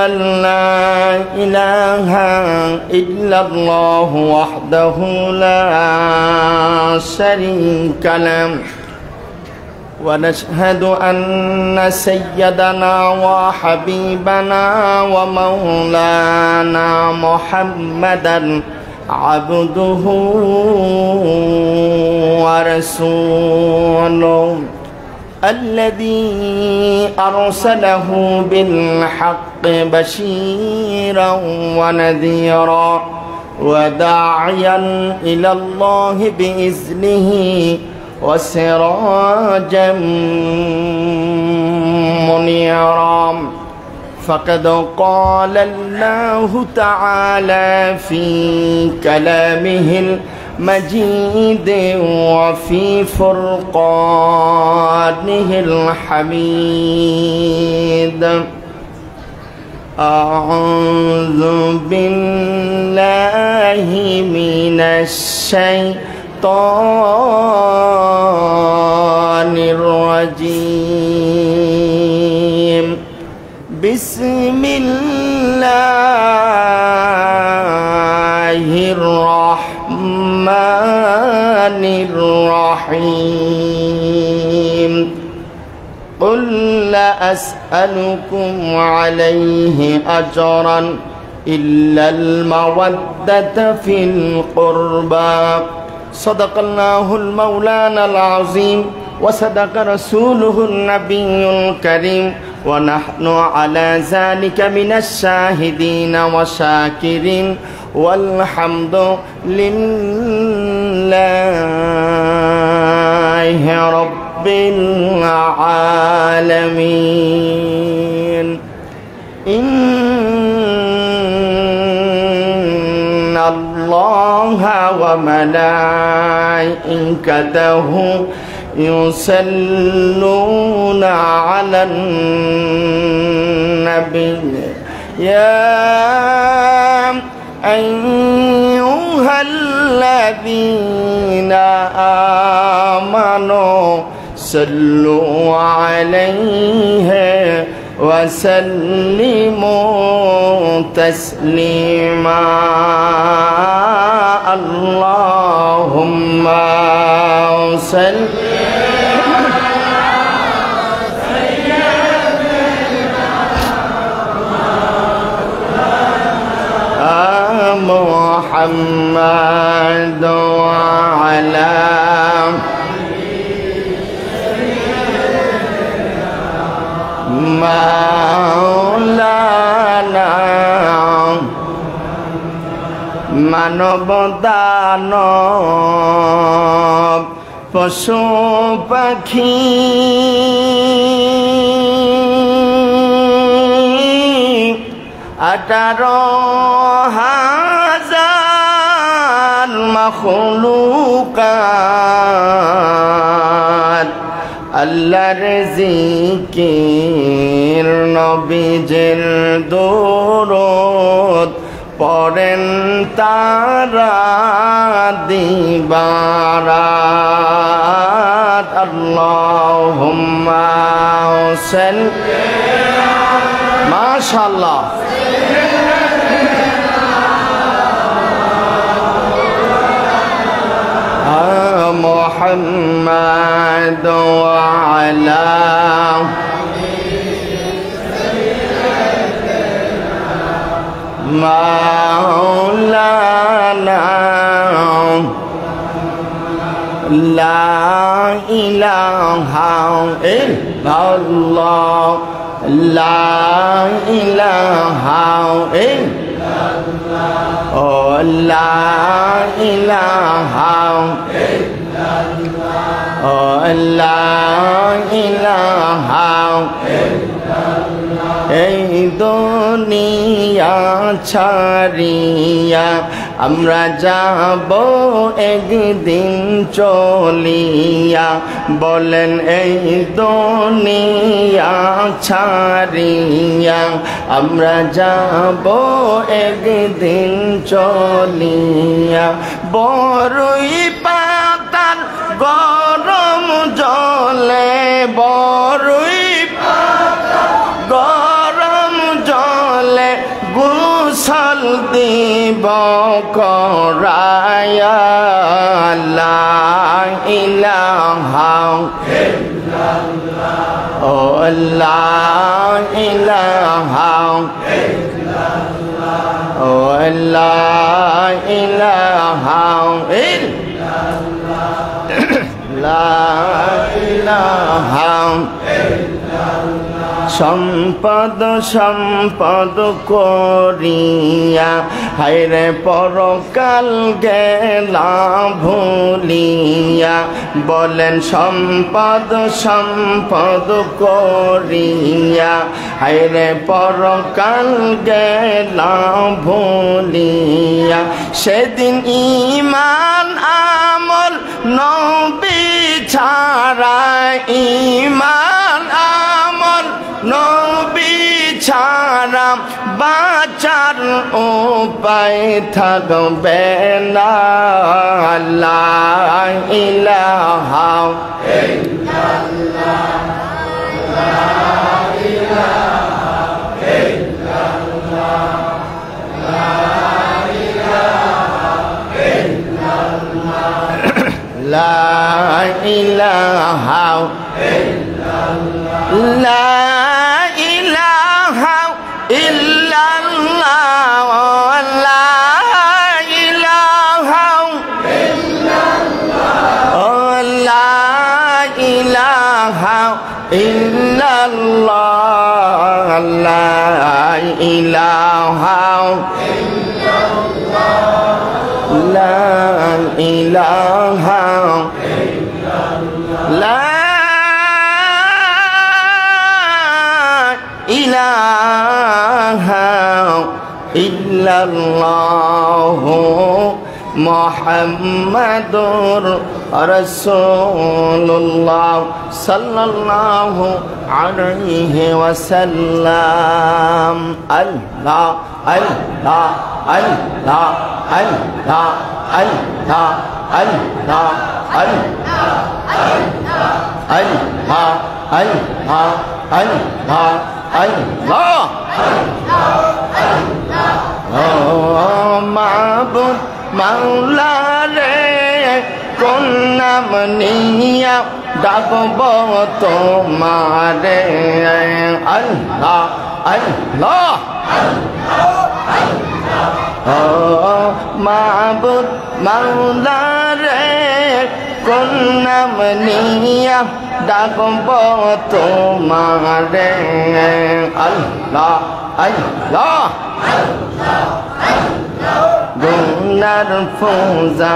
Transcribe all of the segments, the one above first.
لا إله إلا الله وحده لا شريك له ونشهد أن سيدنا وحبيبنا ومولانا محمدا عبده ورسوله الذي أرسله بالحق بشيرا ونذيرا وداعيا إلى الله بإذنه وسراجا منيرا فقد قال الله تعالى في كلامه المجيد وفي فرقانه الحميد أعوذ بالله من الشيطان الرجيم بسم الله الرحمن الرحيم قل لا أسألكم عليه أجرا إلا المودة في القربى صدق الله المولانا العظيم وصدق رسوله النبي الكريم ونحن على ذلك من الشاهدين والشاكرين والحمد لله رب العالمين إن الله وملائكته يصلون على النبي يا أيها الذين آمنوا صلوا عليه وسلموا تسليما اللهم صل محمد وعلى مولانا মানব দানব পশু পাখি আঠারো হাজার মাখলুকাত আল্লাহর জিকির নবীজির দরুদ পড়েন তারা দিবারাত আল্লাহুম্মা সাল্লি মাশাআল্লাহ محمد وعلى مولانا لا إله إلا الله لا إله إلا الله لا إله إلا الله لا إله إلا الله এই দুনিয়া ছাড়িয়া আমরা যাব একদিন চলিয়া বলেন এই দুনিয়া ছাড়িয়া আমরা যাব একদিন চলিয়া বড়ই পাতার গরম জলে বড়ই পাতার গরম জলে দিব করায়া লা ইলাহা ইল্লাল্লাহ ও লা ইলাহা ইল্লাল্লাহ ও লা ইলাহা ইল্লাল্লাহ লা ইলাহা সম্পদ সম্পদ করিয়া হায়রে পরকাল গেলা ভুলিয়া বলেন সম্পদ সম্পদ করিয়া হায়রে পরকাল গেলা ভুলিয়া সেদিন ঈমান আমল নবী ছাড়া ঈমান আমল নবী ছাড়া বাঁচার উপায় থাকবে না লা ইলাহা ইল্লাল্লাহ লা ইলাহা ইল্লাল্লাহ লা ইলাহা ইল্লাল্লাহ লা ইলাহা ইল্লাল্লাহ লা ইলাহা ইল্লাল্লাহ লা ইলাহা ইল্লাল্লাহ লা ইলাহা ইল্লাল্লাহ লা ইলাহা লা ইলাহা লা ইলাহা ইল্লাল্লাহ মুহাম্মাদুর রাসূলুল্লাহ সাল্লাল্লাহু আলাইহি ওয়াসাল্লাম আল্লাহ আল্লাহ আল্লাহ আল্লাহ আল্লাহ আল্লাহ আল্লাহ আল্লাহ আল্লাহ আল্লাহ আল্লাহ ও মাবুদ মাওলা রে কোন নাম নিয়া ডাকব তোমারে আল্লাহ আল্লাহ ও মাবুদ মাওলা রে কোন নাম নিয়া ডাকব তোমারে আল্লাহ আল্লাহ গুনার ফৌজা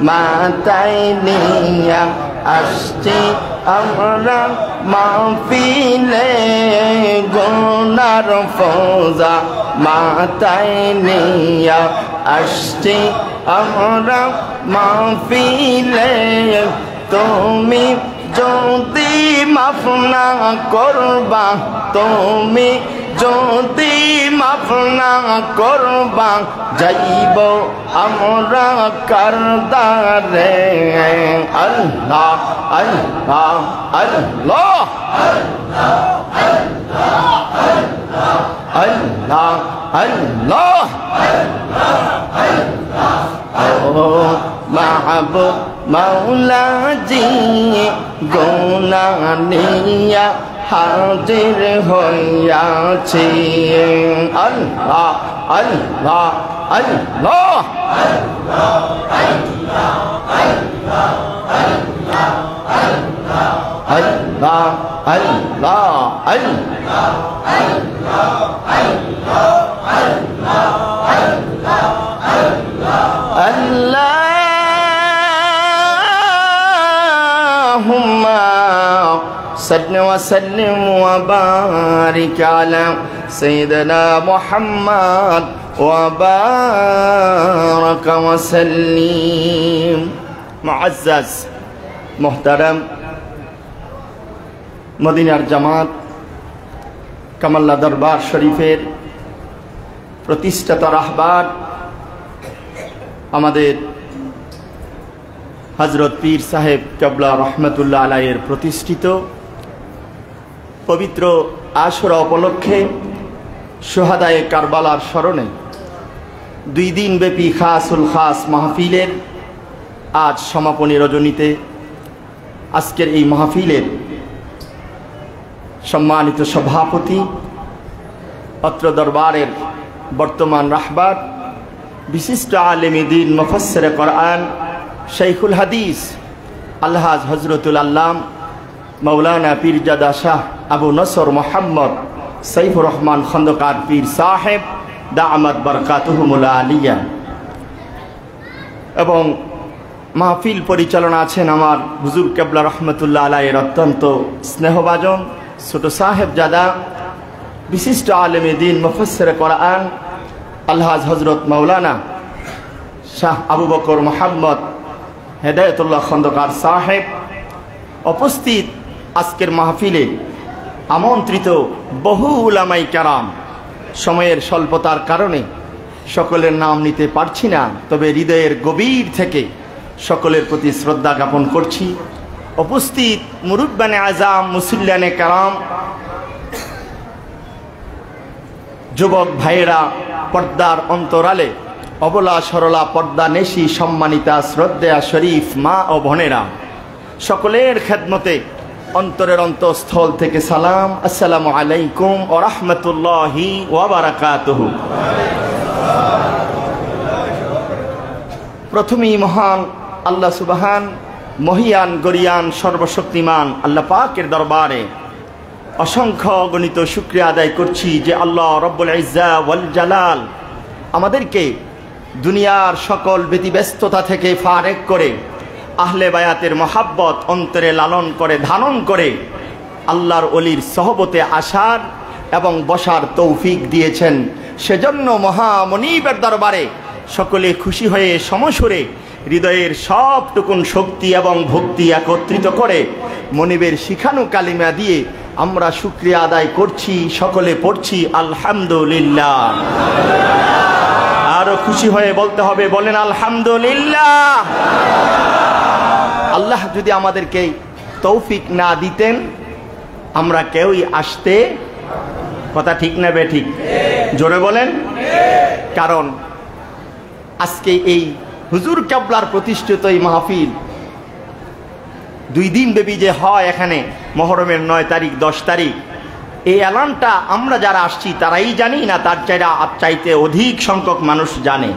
মাথায় নিয়া আসছি আমরা মাহফিলে গুনার ফৌজা মাথায় নিয়া আসছি আমরা মাহফিলে তুমি যদি মাফ না করবা তুমি যদি মাফ না করবা যাইব আমরা কারদারে আল্লাহ আল্লাহ আল্লাহ আল্লাহ আল্লাহ ও মাহবুব মাওলা জি গুনা নিয়া হাজির হইয়াছি আল্লাহ আল্লাহ আল্লাহ আল্লাহ আল্লাহ আল্লাহুম্মা صل وسلم وبارك على سيدنا محمد وبارك وسلم معزز محترم মদিনার জামাত কামাল্লা দরবার শরীফের প্রতিষ্ঠাতা রাহবার আমাদের হযরত পীর সাহেব কেবলা রহমতুল্লাহ আলাইহির প্রতিষ্ঠিত পবিত্র আশুরা উপলক্ষে শুহাদায়ে কারবালার স্মরণে দুই দিন ব্যাপী খাসুল খাস মাহফিলের আজ সমাপনী রজনীতে আজকের এই মাহফিলের সম্মানিত সভাপতি, অত্র দরবারের বর্তমান রাহবার, বিশিষ্ট আলেমে দ্বীন মুফাসসিরে কোরআন শাইখুল হাদিস আলহাজ হযরতুল আল্লাম মাওলানা পীরজাদা শাহ আবু নসর মোহাম্মদ সাইফুর রহমান খন্দকার পীর সাহেব দামাত বরকাতুহুমুল আলিয়া, এবং মাহফিল পরিচালনা আছেন আমার হুজুর কেবলা রহমতুল্লাহ আলাইহির অত্যন্ত স্নেহভাজন ছোট সাহেবজাদা, বিশিষ্ট আলেমে দ্বীন মুফাসসিরে কোরআন আলহাজ হযরত মাওলানা শাহ আবু বকর মোহাম্মদ হেদায়েতুল্লাহ খন্দকার সাহেব। উপস্থিত আজকের মাহফিলে আমন্ত্রিত বহু উলামায়ে কেরাম, সময়ের স্বল্পতার কারণে সকলের নাম নিতে পারছি না, তবে হৃদয়ের গভীর থেকে সকলের প্রতি শ্রদ্ধা জ্ঞাপন করছি। উপস্থিত মুরুব্বানে আজাম, মুসল্লিয়ানে কেরাম, যুবক ভাইয়েরা, পর্দার অন্তরালে অবলা সরলা পর্দা নেশি সম্মানিতা শ্রদ্ধেয়া শরীফ মা ও বোনেরা, সকলের খেদমতে অন্তরের অন্তঃস্থল থেকে সালাম, আসসালামু আলাইকুম ওয়া রাহমাতুল্লাহি ওয়া বারাকাতুহু। প্রথমেই মহান আল্লাহ সুবহান, মহিয়ান গরিয়ান সর্বশক্তিমান আল্লাহ পাকের দরবারে অসংখ্য গণিত শুকরিয়া আদায় করছি যে আল্লাহ রব্বুল ইজ্জা ওয়াল জালাল আমাদেরকে দুনিয়ার সকল ব্যতিব্যস্ততা থেকে ফারেক করে আহলে বায়াতের মহাব্বত অন্তরে লালন করে ধারণ করে আল্লাহর ওলির সহবতে আসার এবং বসার তৌফিক দিয়েছেন। সেজন্য মহামনিবের দরবারে সকলে খুশি হয়ে সমসুরে হৃদয়ের সবটুকুন শক্তি এবং ভক্তি একত্রিত করে মনিবের শিখানো কালিমা দিয়ে আমরা শুকরিয়া আদায় করছি, সকলে পড়ছি আলহামদুলিল্লাহ। আরো খুশি হয়ে বলতে হবে, বলেন আলহামদুলিল্লাহ। আল্লাহ যদি আমাদেরকে তৌফিক না দিতেন আমরা কেউই আসতে, কথা ঠিক না বে ঠিক, জোরে বলেন। কারণ আজকে এই হুজুর কেবলার প্রতিষ্ঠিত এই মাহফিল দুই দিন ব্যাপী যে হয় এখানে মহরমের 9 তারিখ 10 তারিখ, এই এলানটা আমরা যারা আসছি তারাই জানি না তার চাইতে অধিক সংখ্যক মানুষ জানে?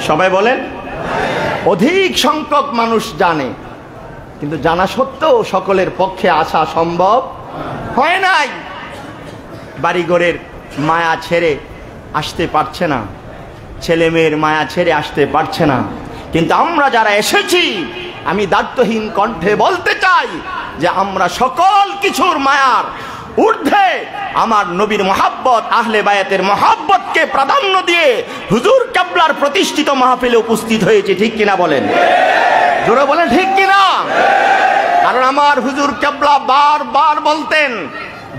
সবাই বলেন অধিক সংখ্যক মানুষ জানে, কিন্তু জানা সত্ত্বেও সকলের পক্ষে আসা সম্ভব হয় নাই। বাড়িঘরের মায়া ছেড়ে আসতে পারছে না, ছেলে মেয়ের মায়া ছেড়ে আসতে পারছে না, কিন্তু আমরা যারা এসেছি আমি দায়িত্বহীন কণ্ঠে বলতে চাই যে আমরা সকল কিছুর মায়ার ঊর্ধ্বে আমার নবীর মহাব্বত, আহলে বায়াতের মহাব্বতকে প্রাধান্য দিয়ে হুজুর কেবলার প্রতিষ্ঠিত মাহফিলে উপস্থিত হয়েছে। ঠিক কিনা বলেন, জোরে বলেন ঠিক কিনা? কারণ আমার হুজুর কেবলা বারবার বলতেন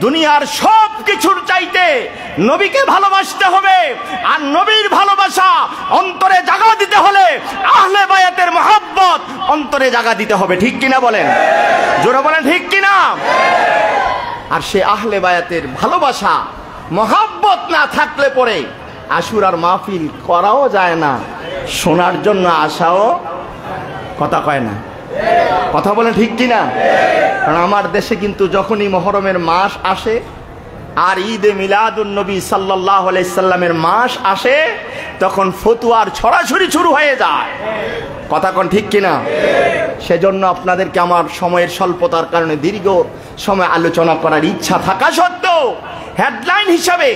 দুনিয়ার সব কিছুর চাইতে নবীকে ভালোবাসতে হবে, আর নবীর ভালোবাসা অন্তরে জায়গা দিতে হলে আহলে বায়াতের মহাব্বত অন্তরে জায়গা দিতে হবে। ঠিক কিনা বলেন, জোরে বলেন ঠিক কিনা? আর সে আহলে বায়াতের ভালোবাসা মহাব্বত না থাকলে পরে আশুরার মাহফিল করাও যায় না, শোনার জন্য আসাও কথা কয় না। কথা বলেন ঠিক কিনা? কারণ আমার দেশে কিন্তু যখনই মহরমের মাস আসে আর ঈদে মিলাদুন নবী সাল্লাল্লাহু আলাইহি সাল্লামের মাস আসে, তখন ফতুয়ার ছড়াছড়ি শুরু হয়ে যায়। কথা কোন ঠিক কিনা? সেজন্য আপনাদেরকে আমার সময়ের স্বল্পতার কারণে দীর্ঘ সময় আলোচনা করার ইচ্ছা থাকা সত্ত্বেও হেডলাইন হিসাবে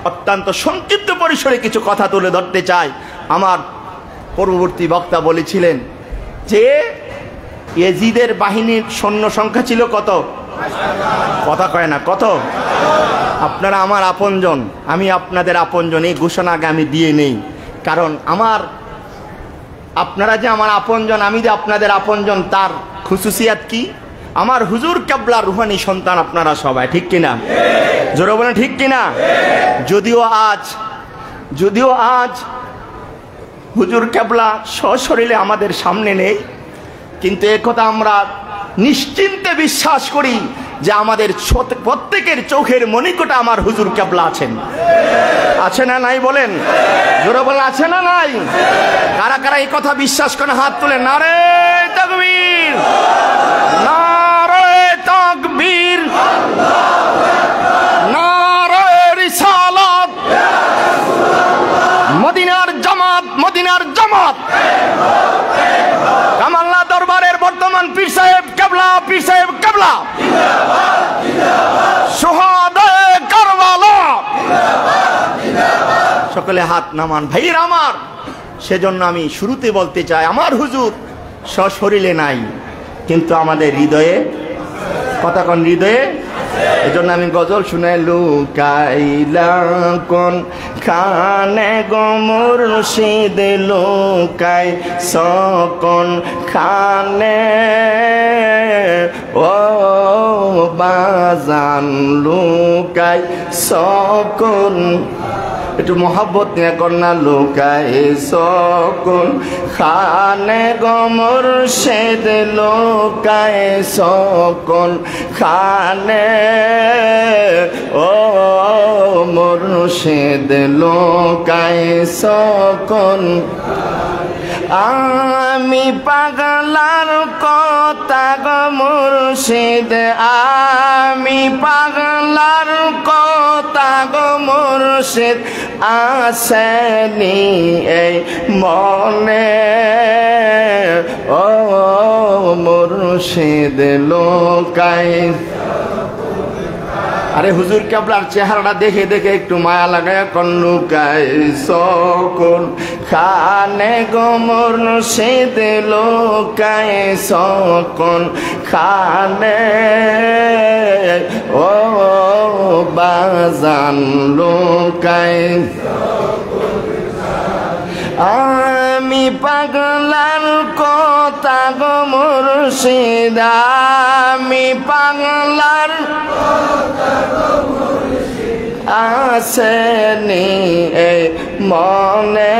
অত্যন্ত সংক্ষিপ্ত পরিসরে কিছু কথা তুলে ধরতে চাই। আমার পূর্ববর্তী বক্তা বলেছিলেন যে ইয়াজিদের বাহিনীর সৈন্য সংখ্যা ছিল কত? কথা কয় না, কত? আপনারা আমার আপনজন, আমি আপনাদের আপনজন, এই ঘোষণা আগে আমি দিয়ে নেই। কারণ আপনারা যে আমার আপনজন, আমি যে আপনাদের আপনজন, তার খুসুসিয়াত কি? আমার হুজুর কেবলার রুহানি সন্তান আপনারা সবাই। ঠিক কিনা? জোরে বলেন ঠিক কিনা? যদিও আজ হুজুর কেবলা সশরীরে আমাদের সামনে নেই, কিন্তু একথা আমরা নিশ্চিন্তে বিশ্বাস করি যে আমাদের প্রত্যেকের চোখের মণিকোটে আমার হুজুর কেবলা আছেন। আছে না নাই বলেন, জোরে বলেন আছে না নাই? কারা কারা এই কথা বিশ্বাস করে হাত তুলে নারে তাকবীর, নারে তাকবীর, নারে রিসালাত, মদিনার জামাত, মদিনার জামাত। কামাল্লা দরবারের বর্তমান পীর সাহেব কেবলা, পীর সাহেব কেবলা, শুহাদায়ে কারবালা। সকলে হাত নামান ভাইয়ের আমার। সেজন্য আমি শুরুতে বলতে চাই, আমার হুজুর সশরীরে নাই কিন্তু আমাদের হৃদয়ে, কথা কোন হৃদয়ে। এজন্য আমি গজল শুনে লুকাইলা কোন খানে গো মুর্শিদ লুকাই সকন খানে, ও বাজান লুকাই সকন, একটু মহাব্বত নিয়ে কন্যা লুকাই সকন খানে গো মুর্শিদ লুকাই সকন খানে, ও মুর্শিদ লুকাই সকন। আমি পাগলার কথা গো মুর্শিদ, আমি পাগলার কথা গো মুর্শিদ, আসেনি এই মনে, ও মুর্শিদ লুকাই। আরে হুজুর কেবলার চেহারাটা দেখে দেখে একটু মায়া লাগায় কোন লুকাই সকন খানে গো মুর্শিদ লুকাই সকন খানে, ও বাজান লুকাই। আমি পাগলার কথা গো মুর্শিদ, আমি পাগলার আসেনি এই মনে,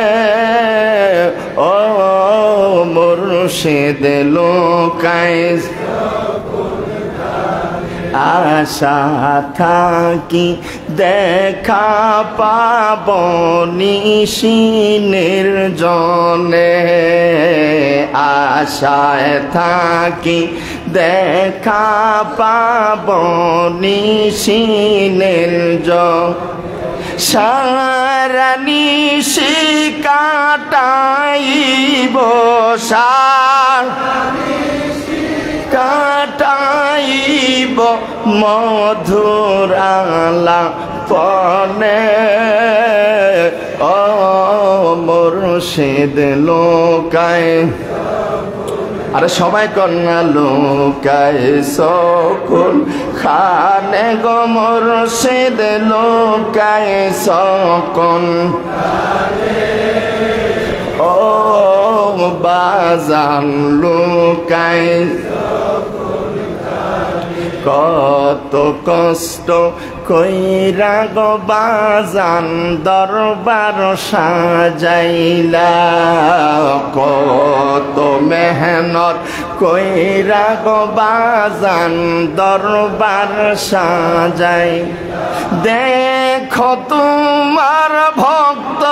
ও মুর্শিদ লুকাই। আশা থাকি দেখা পাব নিশিনের জনে, আশায় থাকি দেখা পাব নিশিনের জনে, সারা নিশি কাটাইব, কাটাইব মধুর আলাপনে, ও মুর্শিদ লুকাই। আরে সবাই কন্যা লুকাই সকন খানে গো মুর্শিদ লুকাই সকন, ও বাজান লুকাই। কত কষ্ট কইরা গো বাজান দরবার সাজাইলা, কত মেহনত কইরা গো বাজান দরবার সাজাই। দেখো তোমার ভক্ত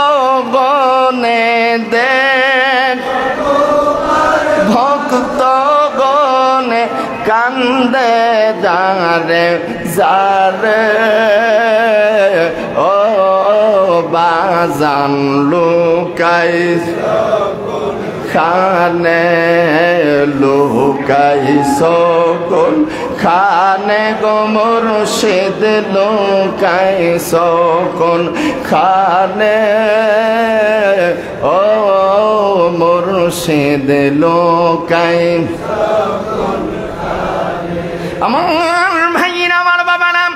গনে, দেখ ভক্ত গনে কান্দে যারে যারে, ও বাজান লুকাই খানে লুকাই সকন খানে গো মুর্শিদ লুকাই সকন খানে, ও মুর্শিদ লুকাই। আমার ভাইয়ের আমার বাবা নাম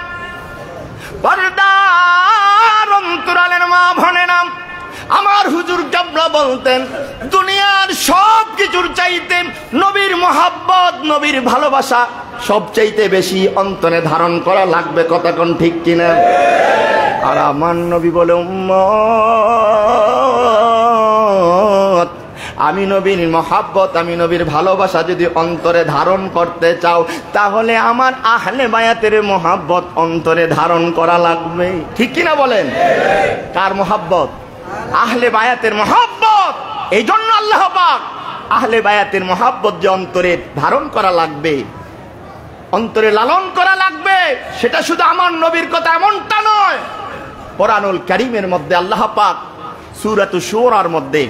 পর্দার অন্তরালের মা ভনে নাম, আমার হুজুর কেবলা বলতেন দুনিয়ার সব কিছুর চাইতে নবীর মোহাব্বত নবীর ভালোবাসা সবচাইতে বেশি অন্তরে ধারণ করা লাগবে, কথা কোন ঠিক কিনা? আর আমার নবী বলে উম্মত আমি নবীর মহাব্বত, আমি নবীর ভালোবাসা যদি অন্তরে ধারণ করতে চাও, তাহলে আমার আহলে বায়াতের মহাব্বত অন্তরে ধারণ করা লাগবে। ঠিক কিনা বলেন? কার মহাব্বত? আহলে বায়াতের মহাব্বত। এই জন্য আল্লাহ পাক আহলে বায়াতের মহাব্বত যে অন্তরে ধারণ করা লাগবে, অন্তরে লালন করা লাগবে, সেটা শুধু আমার নবীর কথা এমনটা নয়। কোরআনুল কারীমের মধ্যে আল্লাহ পাক সূরাতুশ শুরার মধ্যে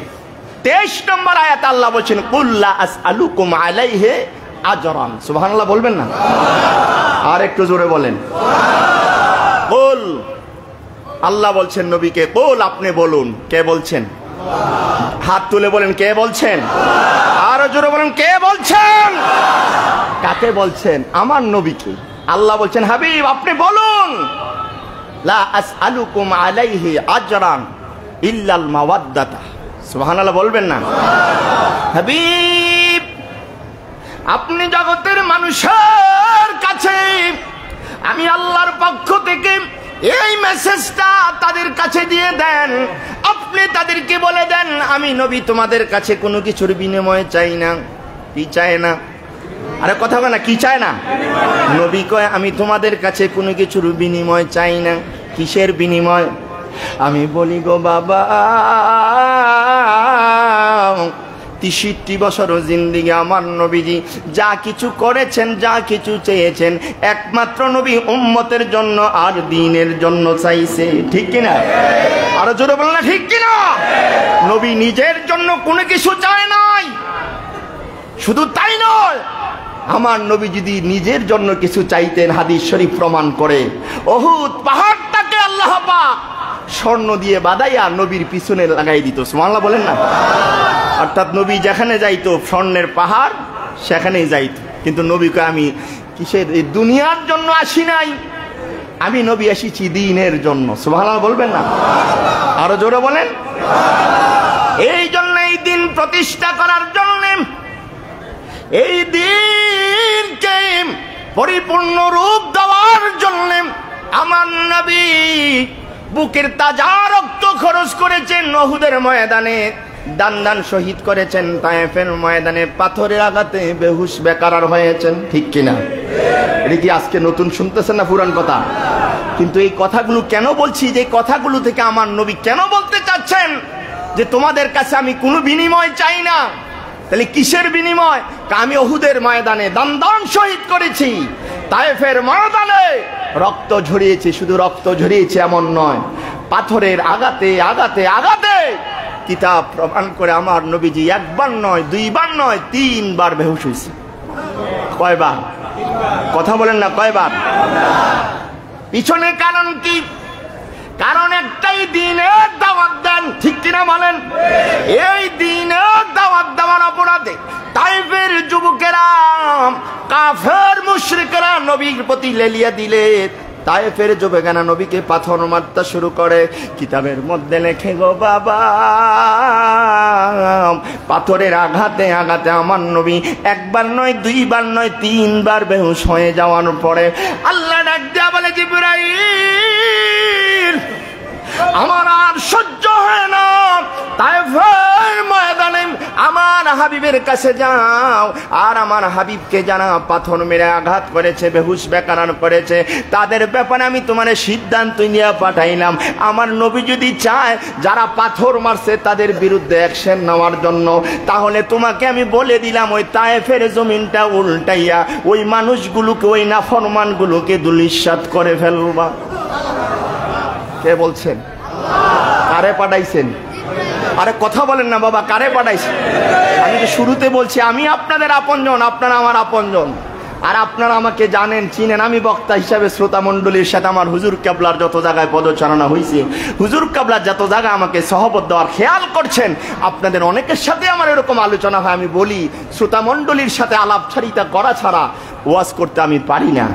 23 নম্বর আয়াত আল্লাহ বলেছেন, কুল লা আসআলুকুম আলাইহি আজরান। সুবহানাল্লাহ বলবেন না? আর একটু জোরে বলেন। কুল, আল্লাহ বলছেন নবীকে, কুল আপনি বলুন। কে বলছেন? হাত তুলে বলেন, কে বলছেন? আরো জোরে বলেন, কে বলছেন? কাকে বলছেন? আমার নবীকে। আল্লাহ বলছেন, হাবিব আপনি বলুন, লা আসআলুকুম আলাইহি আজরান ইল্লাল মাওয়াদ্দাতা। সুবহানাল্লাহ বলবেন না? হাবিব আপনি জগতের মানুষের কাছে আমি আল্লাহর পক্ষ থেকে এই মেসেজটা তাদের কাছে দিয়ে দেন। আপনি তাদেরকে বলে দেন, আমি নবী তোমাদের কাছে কোনো কিছুর বিনিময় চাই না। কি চায় না? আরে কথা বলে না, কি চায় না? নবী কয়, আমি তোমাদের কাছে কোনো কিছুর বিনিময় চাই না। কিসের বিনিময়? আমি বলি গো বাবা, 63 বছর জিন্দেগি আমার নবীজি যা কিছু করেছেন, যা কিছু চেয়েছেন, একমাত্র নবী উম্মতের জন্য আর দ্বীনের জন্য চাইছে। ঠিক কিনা? আরো জোরে বলেন না, ঠিক কিনা? নবী নিজের জন্য কোনো কিছু চায় নাই। শুধু তাই নয়, আমার নবী যদি নিজের জন্য কিছু চাইতেন, হাদিস শরীফ প্রমাণ করে, উহুদ পাহাড়টাকে আল্লাহ পাক স্বর্ণ দিয়ে বাঁধাইয়া নবীর পিছনে লাগাই দিত। সুবহানাল্লাহ বলেন না? অর্থাৎ নবী যেখানে যাইতো স্বর্ণের পাহাড় সেখানেই যাইতো। কিন্তু নবীকে আমি কিসের, এই দুনিয়ার জন্য আসি নাই, আমি নবী এসেছি দ্বীনের জন্য। সুবহানাল্লাহ বলবেন না? আরো জোরে বলেন। এই জন্য এই দিন প্রতিষ্ঠা করার জন্য, এই দিনকে পরিপূর্ণ রূপ দেওয়ার জন্য আমার নবী বুকের তাজা রক্ত খরচ করেছেন। উহুদের ময়দানে দান দান শহীদ করেছেন। তায়েফের ময়দানে পাথরের আঘাতে বেহুশ বেকারার হয়েছেন। ঠিক কিনা? এটা কি আজকে নতুন শুনতেছেন না পুরান কথা? কিন্তু এই কথাগুলো কেন বলছি, যে কথাগুলো থেকে আমার নবী কেন বলতে চাচ্ছেন যে তোমাদের কাছে আমি কোনো বিনিময় চাই না? তাহলে কিসের বিনিময়? আমি উহুদের ময়দানে দান দান শহীদ করেছি, তায়েফের ময়দানে রক্ত ঝরিয়েছি। শুধু রক্ত ঝরিয়েছি এমন নয়, পাথরের আঘাতে আঘাতে আঘাতে কিতাব প্রমাণ করে আমার নবীজি একবার নয়, দুইবার নয়, 3 বার বেহুশ হয়েছে। কয়বার? কথা বলেন না, কয়বার? পিছনে কারণ কি? কারণ একটাই, দ্বীনের দাওয়াত দেন। ঠিক কিনা বলেন? এই দ্বীনের দাওয়াত দেওয়ার অপরাধে তায়েফের যুবকেরা, কাফের মুশরিকরা নবীর প্রতি লেলিয়ে দিলে তায়েফের যুবকেরা নবীকে পাথর মারতে শুরু করে। কিতাবের মধ্যে লেখে গো বাবা, পাথরের আঘাতে আঘাতে আমার নবী একবার নয়, দুইবার নয়, 3 বার বেহুশ হয়ে যাওয়ার পরে আল্লাহ ডাক দিয়া বলে, জিবরাইল আমার আর সহ্য হয় না, তায়েফের ময়দানে আমার হাবিবের কাছে যাও আর আমার হাবিবকে জানা পাথর মেরে আঘাত করেছে, বেহুশ বেকারান করেছে, তাদের ব্যাপারে আমি তোমার সিদ্ধান্ত নিয়ে পাঠাইলাম। আমার নবী যদি চায় যারা পাথর মারছে তাদের বিরুদ্ধে অ্যাকশন নেওয়ার জন্য, তাহলে তোমাকে আমি বলে দিলাম ওই তায়েফের জমিনটা উল্টাইয়া ওই মানুষগুলোকে, ওই নাফরমানগুলোকে ধূলিসাৎ করে ফেলবা। কে বলছেন? কারে পাঠাইছেন? আরে কথা বলেন না বাবা, কারে পাঠাইছেন? আমি তো শুরুতে বলছি আমি আপনাদের আপনজন, আপনারা আমার আপনজন, আর আপনারা আমাকে জানেন, চিনেন। আমি বক্তা হিসাবে শ্রোতা মণ্ডলীর সাথে আমার হুজুর কেবলার যত জায়গায় পদচারণা হয়েছে, হুজুর কেবলার যত জায়গায় আমাকে সহবত দেওয়ার খেয়াল করছেন, আপনাদের অনেকের সাথে আমার এরকম আলোচনা হয়। আমি বলি, শ্রোতা মণ্ডলীর সাথে আলাপচারিতা করা ছাড়া ওয়াজ করতে আমি পারি না।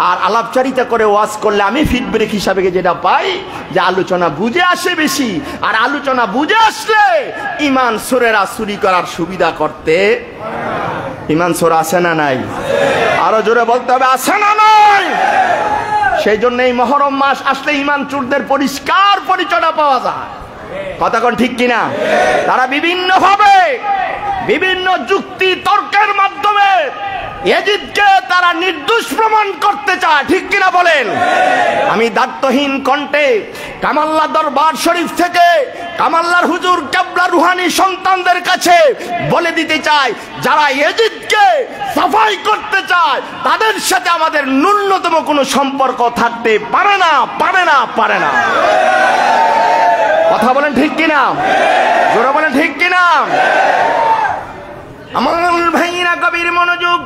আর আলাপচারিতা করে ওয়াজ করলে আমি ফিডব্যাক হিসাবে যেটা পাই, যে আলোচনা বুঝে আসে বেশি, আর আলোচনা বুঝে আসলে ইমান সোরেরা চুরি করার সুবিধা করতে। ইমান সোর আছে না নাই? আরো জোরে বলতে হবে, আছে না নাই? সেই জন্য এই মহরম মাস আসলে ইমান চোরদের পরিষ্কার পরিচয় পাওয়া যায়। কথা কোন ঠিক কিনা? তারা বিভিন্ন ভাবে বিভিন্ন যুক্তি তর্কের মাধ্যমে ইয়াজিদকে তারা নির্দোষ প্রমাণ করতে চায়, ঠিক কিনা বলেন? আমি দায়িত্বহীন কণ্ঠে কামাল্লা দরবার শরীফ থেকে কামাল্লার হুজুর কেবলা রুহানি সন্তানদের কাছে বলে দিতে চাই, যারা ইয়াজিদকে সাফাই করতে চায় তাদের সাথে আমাদের ন্যূনতম কোনো সম্পর্ক থাকতে পারে না, পারে না, পারে না। কথা বলেন ঠিক কিনা? জোরে বলেন ঠিক কিনা? আমার ভাইরা কবির মনোযোগ।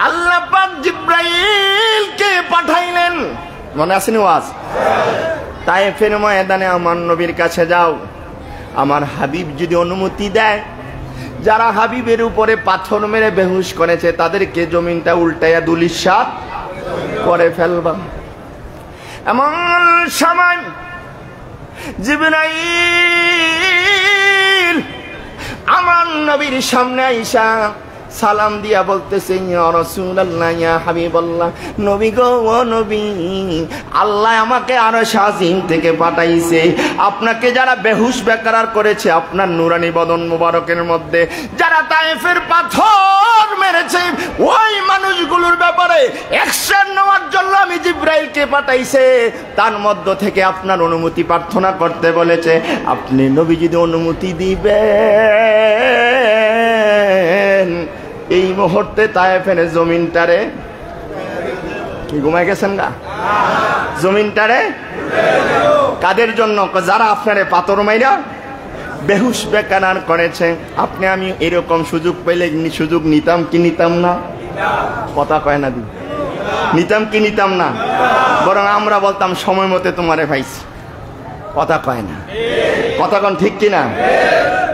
আল্লাহ পাক জিব্রাইলকে পাঠাইলেন, মনে আসেনি ওয়াজ? তায়েফের ময়দানে আমার নবীর কাছে যাও, আমার হাবিব যদি অনুমতি দেয়, যারা হাবিবের উপরে পাথর মেরে বেহুশ করেছে তাদেরকে জমিনটা উল্টাইয়া দুলিশাত করে ফেলবা। এমন সময় জিবরাইল আমার নবীর সামনে আইসা সালাম দিয়া বলতেছে, ইয়া রাসূলুল্লাহ, ইয়া হাবিবাল্লাহ, নবী গো, ও নবী, আল্লাহ আমাকে আরশ আজিম থেকে পাঠাইছে। আপনাকে যারা বেহুশ বেকরার করেছে আপনার নুরানি বদন মুবারকের মধ্যে, যারা তায়েফের পাথর মেরেছে, ওই মানুষগুলোর ব্যাপারে অ্যাকশন নেওয়ার জন্য আমি জিবরাইলকে পাঠাইছে। তার মধ্য থেকে আপনার অনুমতি প্রার্থনা করতে বলেছে। আপনি নবী যদি অনুমতি দিবেন, এই মুহূর্তে তায়েফের জমিনটারে কি ঘুমাই গেছেন গা? জমিনটারে কাদের জন্য? যারা আপনারে পাথর মাইরা বেহুশ বেকার করেছে। আপনি আমি এরকম সুযোগ পেলে সুযোগ নিতাম কি নিতাম না? কথা কয় না, নিতাম কি নিতাম না? বরং আমরা বলতাম সময় মতে তোমারে পাইছি। কথা কয় না, কথা কোন ঠিক কিনা?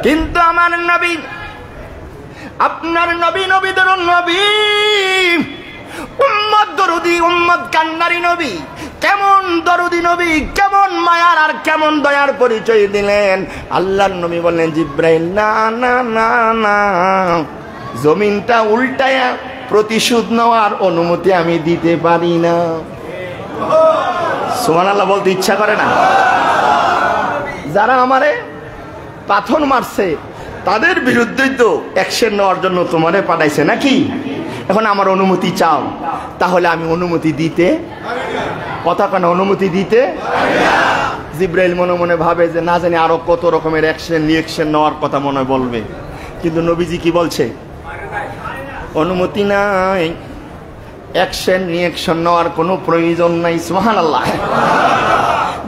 কিন্তু আমার নবী, আপনার নবী, নবীদের নবী, উম্মত দরুদি, উম্মত কান্নারি নবী, কেমন দরুদি নবী, কেমন মায়ার আর কেমন দয়ার পরিচয় দিলেন। আল্লাহর নবী বললেন, জিব্রাইল, না না না না, জমিনটা উল্টায়া প্রতিশোধ নেওয়ার অনুমতি আমি দিতে পারি না। সুবহানাল্লাহ বলতে ইচ্ছা করে না? যারা আমারে পাথর মারছে তাদের বিরুদ্ধে তো অ্যাকশন নেওয়ার জন্য তোমারে পাঠাইছে নাকি? এখন আমার অনুমতি চাও, তাহলে আমি অনুমতি দিতে, কথা কেন অনুমতি দিতে? জিব্রাইল মনে মনে ভাবে যে না জানি আরো কত রকমের অ্যাকশন রিঅ্যাকশন নেওয়ার কথা মনে বলবে, কিন্তু নবীজি কি বলছে? অনুমতি নাই, অ্যাকশন রিঅ্যাকশন নেওয়ার কোনো প্রয়োজন নাই। সুবহানাল্লাহ।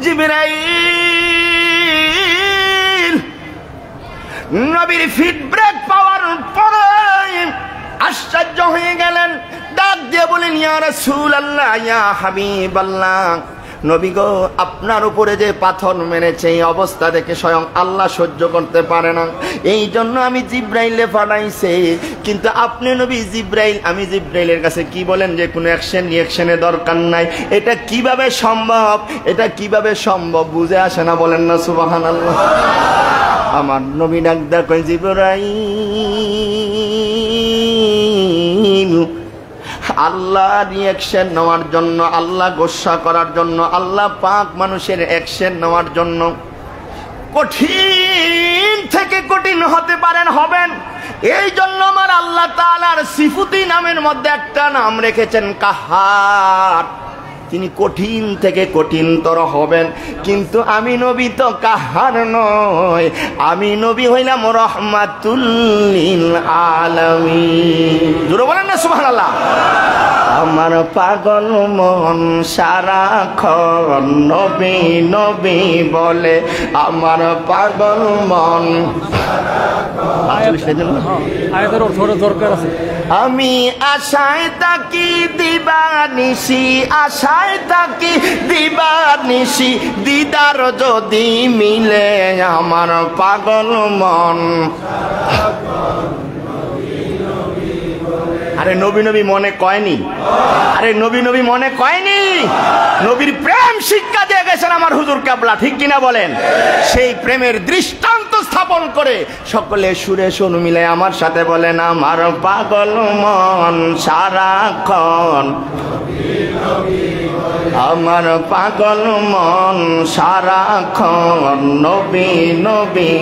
জিব্রাইল নবীর ফিডব্যাক পাওয়ার পরে আশ্চর্য হয়ে গেলেন, ডাক দিয়ে বলেন, ইয়া রাসূলুল্লাহ, ইয়া হাবিবাল্লাহ, নবী গো, আপনার উপরে যে পাথর মেরেছে এই অবস্থা দেখে স্বয়ং আল্লাহ সহ্য করতে পারে না, এই জন্য আমি জিব্রাইলে পাঠাইছে। কিন্তু আপনি নবী জিব্রাইল, আমি জিব্রাইলের কাছে কি বলেন যে কোনো অ্যাকশন রিঅ্যাকশনের দরকার নাই। এটা কিভাবে সম্ভব? এটা কিভাবে সম্ভব বুঝে আসে না, বলেন না সুবহানাল্লাহ। আমার নবী ডাক দেয়, জিব্রাইল, আল্লাহ রিঅ্যাকশন নেওয়ার জন্য, আল্লাহ গোসা করার জন্য, আল্লাহ পাক মানুষের অ্যাকশন নেওয়ার জন্য কঠিন থেকে কঠিন হতে পারেন, হবেন। এই জন্য আমার আল্লাহ তাআলার সিফাতি নামের মধ্যে একটা নাম রেখেছেন কাহার। তিনি কঠিন থেকে কঠিনতর হবেন, কিন্তু আমি নবী তো কাহার নয়, আমি নবী হইলাম রহমাতুল লিল আলামিন। জোরে বলেন না সুবহানাল্লাহ। আমার পাগল মন সারাক্ষণ নবী নবী বলে, আমার পাগল মন। আমি আশায় তাকি দিবানিশি, আশায় তাকি দিবানিশি, দিদার যদি মিলে আমার পাগল মন। আরে নবী নবী মনে কয়নি? আরে নবী নবী মনে কয়নি? নবীর প্রেম শিক্ষা দিয়ে গেছেন আমার হুজুর কেবলা, ঠিক কিনা বলেন? সেই প্রেমের দৃষ্টান্ত স্থাপন করে সকলে সুরে সুর মিলে আমার সাথে বলেন, আমার পাগল মন সারাক্ষণ। আমার পাগল মন সারাক্ষণ নবী নবী,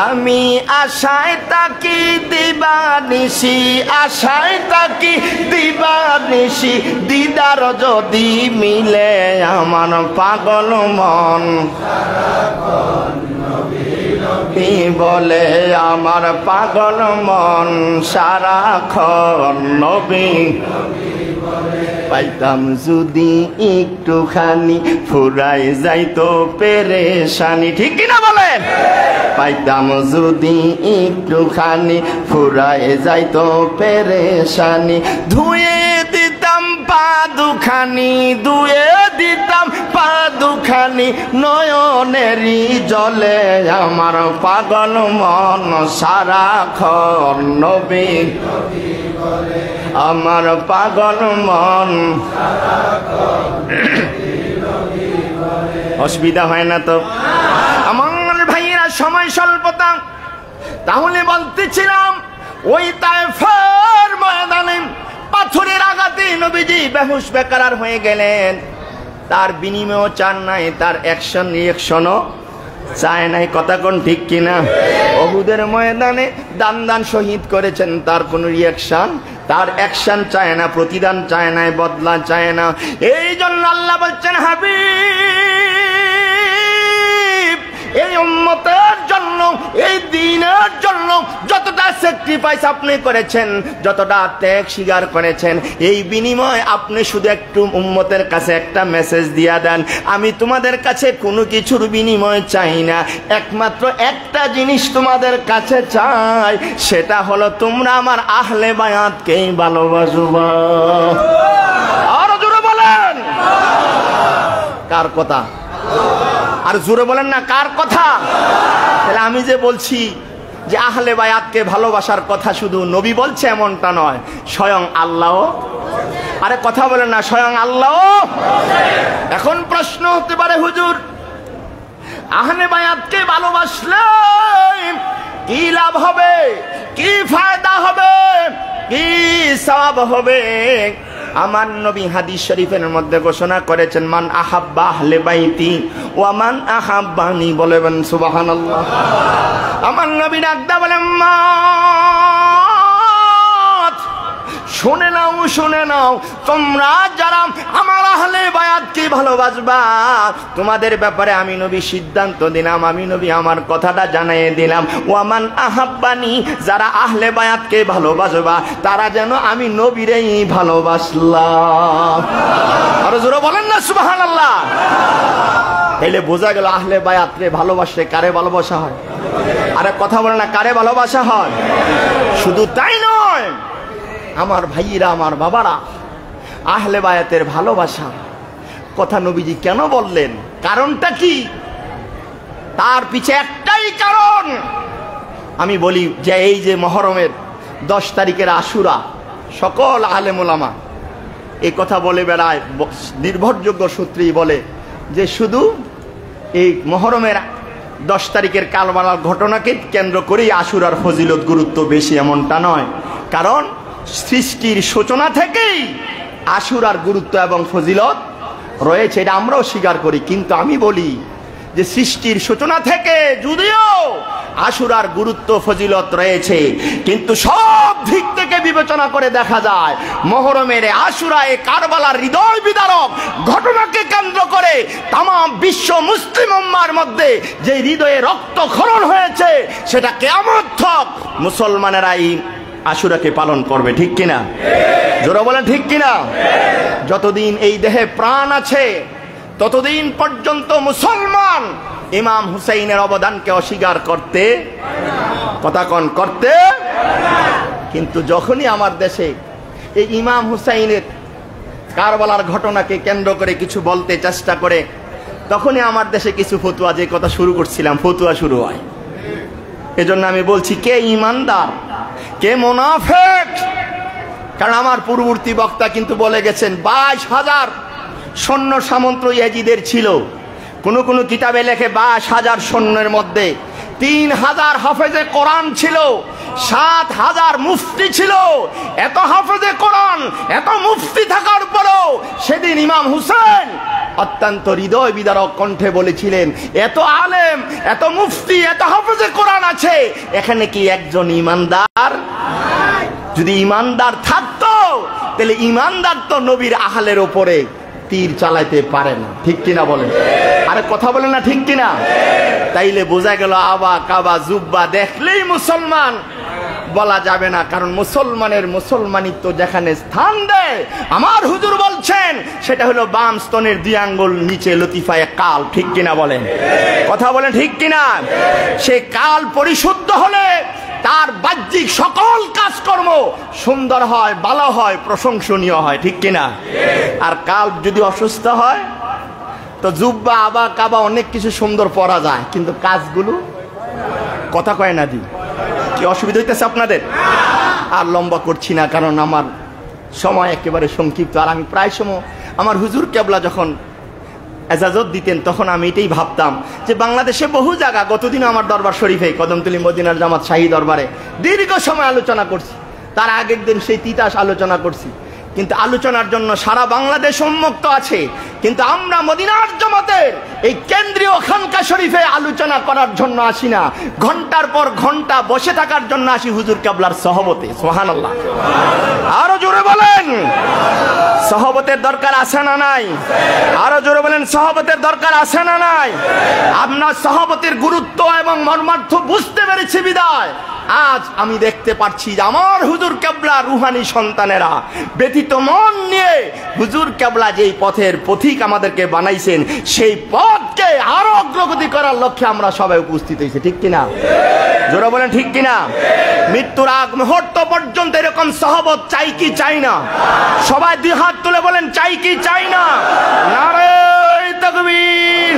আমি আশায় তাকি দিবানিশি, আশায় তাকি দিবানিশি, দিদার যদি মিলে আমার পাগল মন বলে, আমার পাগল মন সারাক্ষণ নবী। পাইতাম যদি একটুখানি ফুরাই যাইতো পেরেশানি, ঠিক কিনা বলেন? পাইতাম যদি একটুখানি ফুরাই যাইতো পেরেশানি, ধুয়ে দিতাম পা দুখানি, ধুয়ে দিতাম পা দুখানি, নয়নেরই জলে আমার পাগল মন সারাক্ষণ নবী, আমার পাগল মন। অসুবিধা হয় না তো? আমার ভাইয়েরা সময় স্বল্পতা, তাহলে বলতেছিলাম ওই তায়েফের ময়দানে পাথরের আঘাতে নবীজি বেহুশ বেকার হয়ে গেলেন। তার বিনিময়ও চান নাই, তার অ্যাকশন রিঅ্যাকশনও চায় নাই। কথা কোন ঠিক কিনা? উহুদের ময়দানে দান দান শহীদ করেছেন, তার কোনো রিঅ্যাকশন, তার অ্যাকশন চায় না, প্রতিদান চায় না, বদলা চায় না। এই জন্য আল্লাহ বলছেন, হাবিব এই উম্মতের জন্য, এই দ্বীনের জন্য যতটা স্যাক্রিফাইস আপনি করেছেন, যতটা ত্যাগ স্বীকার করেছেন, এই বিনিময় আপনি শুধু একটু উম্মতের কাছে একটা মেসেজ দিয়া দেন, আমি তোমাদের কাছে কোনো কিছুর বিনিময় চাই না, একমাত্র একটা জিনিস তোমাদের কাছে চাই, সেটা হলো তোমরা আমার আহলে বায়াতকেই ভালোবাসবা। আর জোরে বলেন কার কথা? আর জোরে বলেন না কার কথা? তাহলে আমি যে বলছি যে আহলে বায়াতকে ভালোবাসার কথা শুধু নবী বলছে এমনটা নয়, স্বয়ং আল্লাহ। আরে কথা বলেন না, স্বয়ং আল্লাহ। এখন প্রশ্ন হতে পারে, হুজুর আহলে বায়াতকে ভালোবাসলে কি লাভ হবে, কি ফায়দা হবে, কি সওয়াব হবে? আমার নবী হাদিস শরীফের মধ্যে ঘোষণা করেছেন, মান আহাব্বা আহলে বাইতি ওয়া মান আহাব্বানি, বলেন সুবহানাল্লাহ। আমার নবী ডাকদা বলেন, মা শুনে নাও, শুনে নাও, তোমরা যারা আমার আহলে বায়াতকে ভালোবাসবা, তোমাদের ব্যাপারে আমি নবী সিদ্ধান্ত দিলাম, আমি নবী আমার কথাটা জানিয়ে দিলাম, ওয়ামান আহাব্বানি, যারা আহলে বায়াতকে ভালোবাসবা তারা যেন আমি নবীরেই ভালোবাসলাম। আরো জোরে বলেন না সুবহানাল্লাহ। তাইলে বোঝা গেল আহলে বায়াতকে ভালোবাসলে কারে ভালোবাসা হয়? আরে কথা বলে না, কারে ভালোবাসা হয়? শুধু তাই নয় আমার ভাইয়েরা, আমার বাবারা, আহলে বায়াতের ভালোবাসা কথা নবীজি কেন বললেন, কারণটা কি? তার পিছে একটাই কারণ। আমি বলি যে এই যে মুহররমের 10 তারিখের আশুরা, সকল আলেম ওলামা এই কথা বলে বেড়ায়, নির্ভরযোগ্য সূত্রেই বলে যে শুধু এই মুহররমের 10 তারিখের কারবালার ঘটনাকে কেন্দ্র করেই আশুরার ফজিলত গুরুত্ব বেশি, এমনটা নয়। কারণ সৃষ্টির সূচনা থেকেই আশুরার গুরুত্ব এবং ফজিলত রয়েছে, এটা আমরাও স্বীকার করি। কিন্তু আমি বলি যে সৃষ্টির সূচনা থেকে যদিও আশুরার গুরুত্ব ফজিলত রয়েছে, কিন্তু সব দিক থেকে বিবেচনা করে দেখা যায় মুহররমের আশুরায়ে কারবালার হৃদয় বিদারক ঘটনাকে কেন্দ্র করে তাম বিশ্ব মুসলিম উম্মার মধ্যে যে হৃদয়ে রক্তক্ষরণ হয়েছে, সেটা কিয়ামত তক মুসলমানেরাই আশুরাকে পালন করবে, ঠিক কিনা? জোরে বলেন ঠিক কিনা? যতদিন এই দেহে প্রাণ আছে ততদিন পর্যন্ত মুসলমান ইমাম হুসাইনের অবদানকে অস্বীকার করতে, কথা কন, করতে। কিন্তু যখনই আমার দেশে এই ইমাম হুসাইনের কারবালার ঘটনাকে কেন্দ্র করে কিছু বলতে চেষ্টা করে, তখনই আমার দেশে কিছু ফতুয়া, যে কথা শুরু করছিলাম, ফতুয়া শুরু হয়। এজন্য আমি বলছি, কে ইমানদার, কে মুনাফিক? কারণ আমার পূর্ববর্তী বক্তা কিন্তু বলে গেছেন 22,000 সৈন্য সামন্ত ইয়াজিদের ছিল। কোন কোন কিতাবে লেখে 22,000 সৈন্যের মধ্যে 3,000 হাফেজে কোরআন ছিল, 7,000 মুফতি ছিল। এত হাফেজে কোরআন, এত মুফতি থাকার পরেও সেদিন ইমাম হুসেন অত্যন্ত হৃদয় বিদারক কণ্ঠে বলেছিলেন, এত আলেম, এত মুফতি, এত হাফেজে কোরআন আছে, এখানে কি একজন ইমানদার? যদি ইমানদার থাকতো তাহলে ইমানদার তো নবীর আহলের উপরে তীর চালাইতে পারে না, ঠিক কিনা বলেন? আরে কথা বলেন না, ঠিক কিনা? তাইলে বোঝা গেল আবা কাবা জুব্বা দেখলেই মুসলমান বলা যাবে না, কারণ মুসলমানিত্ব যেখানে স্থান দেয়, আমার হুজুর বলছেন সেটা হলো বাম স্তনের 2 আঙ্গুল নিচে লতিফায়ে কাল, ঠিক কিনা বলেন? কথা বলেন ঠিক কিনা? সে কাল পরিশুদ্ধ হলে তার বাহ্যিক সকল কাজকর্ম সুন্দর হয়, ভালো হয়, প্রশংসনীয় হয়, ঠিক কিনা? আর কাল যদি অসুস্থ হয় তো জুব্বা আবা কাবা অনেক কিছু সুন্দর পরা যায়, কিন্তু কাজগুলো কথা কয় না। দি কি অসুবিধা হইতেছে আপনাদের? আর লম্বা করছি না, কারণ আমার সময় একেবারে সংক্ষিপ্ত। আর আমি প্রায় সময় আমার হুজুর কেবলা যখন এজাজত দিতেন তখন আমি এটাই ভাবতাম যে বাংলাদেশে বহু জায়গা, গতদিন আমার দরবার শরীফে কদমতলী মদিনার জামাত শাহী দরবারে দীর্ঘ সময় আলোচনা করছি, তার আগের দিন সেই তিতাস আলোচনা করছি, কিন্তু আলোচনার জন্য সারা বাংলাদেশ উন্মুক্ত আছে, কিন্তু আমরা মদিনার জামাতের এই কেন্দ্রীয় খানকা শরীফে আলোচনা করার জন্য আসি না, ঘন্টার পর ঘন্টা বসে থাকার জন্য আসি হুজুর কেবলার সহবতে। সুবহানাল্লাহ, আরো জোরে বলেন সহবতের দরকার আছে না নাই? আরো জোরে বলেন সহবতের দরকার আছে না নাই? আমরা সহবতের গুরুত্ব এবং মর্মার্থ বুঝতে পেরেছি বিদায় আজ আমি দেখতে পাচ্ছি যে আমার হুজুর কেবলা রুহানি সন্তানেরা ব্যথিত মন নিয়ে হুজুর কেবলা যেই পথের পথিক আমাদেরকে বানাইছেন সেই পথকে আরো অগ্রগতি করার লক্ষ্যে আমরা সবাই উপস্থিত হয়েছি, ঠিক কিনা? জোরে বলেন ঠিক কিনা? মৃত্যুর আগ মুহূর্ত পর্যন্ত এরকম সহবত চাই কি চাই না? সবাই 2 হাত তুলে বলেন চাই কি চাই না? নারে তাকবীর,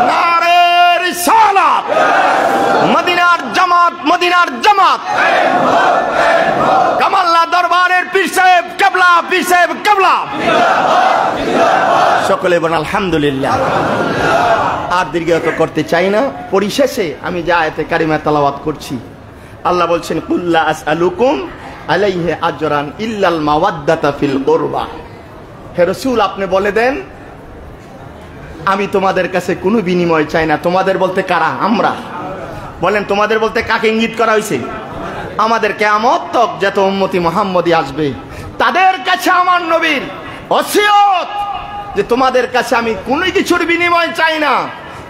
নারে রিসালাত, মদিনার জামাত, মদিনার জামাত, কামাল্লা দরবারের পীর সাহেব কেবলা, পীর সাহেব কেবলা। সকলে বলেন আলহামদুলিল্লাহ। আর দীর্ঘায়িত করতে চাই না। পরিশেষে আমি যে আয়াতে কারিমা তেলাওয়াত করছি, আল্লাহ বলছেন কুল্লা আসআলুকুম আলাইহি আজরান ইল্লাল মাওয়াদ্দাতা ফিল কুরবা। হে রাসূল, আপনি বলে দেন আমি তোমাদের কাছে কোনো বিনিময় চাই না। তোমাদের বলতে কারা? আমরা। বলেন তোমাদের বলতে কাকে ইঙ্গিত করা হয়েছে? আমাদের কিয়ামত তক যত উম্মতি মুহাম্মদী আসবে তাদের কাছে আমার নবীর ওসিয়ত যে তোমাদের কাছে আমি কোনো কিছুর বিনিময় চাই না,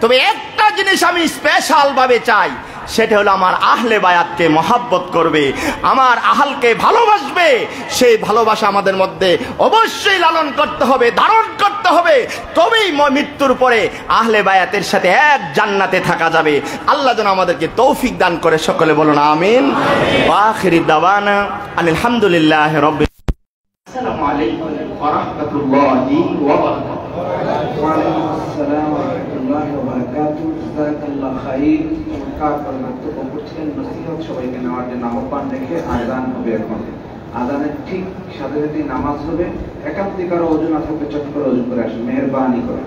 তবে একটা জিনিস আমি স্পেশাল ভাবে চাই, সেটা হলো আমার আহলে বায়াতকে মহাব্বত করবে, আমার আহলকে ভালোবাসবে। সেই ভালোবাসা আমাদের মধ্যে অবশ্যই লালন করতে হবে, ধারণ করতে হবে, তবেই মৃত্যুর পরে আহলে বায়াতের সাথে এক জান্নাতে থাকা যাবে। আল্লাহ যেন আমাদেরকে তৌফিক দান করে। সকলে বলুন আমিন। ওয়া আখিরি দাওয়ানা আনিল হামদুলিল্লাহি রাব্বিল আলামিন। আসসালামু আলাইকুম ওয়া রাহমাতুল্লাহি ওয়া বারাকাতুহু। ওয়া আলাইকুম আসসালাম ওয়া রাহমাতুল্লাহি ওয়া বারাকাতুহু। জাযাকাল্লাহু খাইর। কার বক্তব্য করছিলেন নসিহত সবাইকে নেওয়ার জন্য আহ্বান রেখে আযান হবে। এখন আযানের ঠিক সাথে সাথে নামাজ হবে। একান্তিক কারো ওযু না থাকলে চট করে ওযু করে আসুন, মেহেরবানি করে।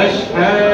أشهد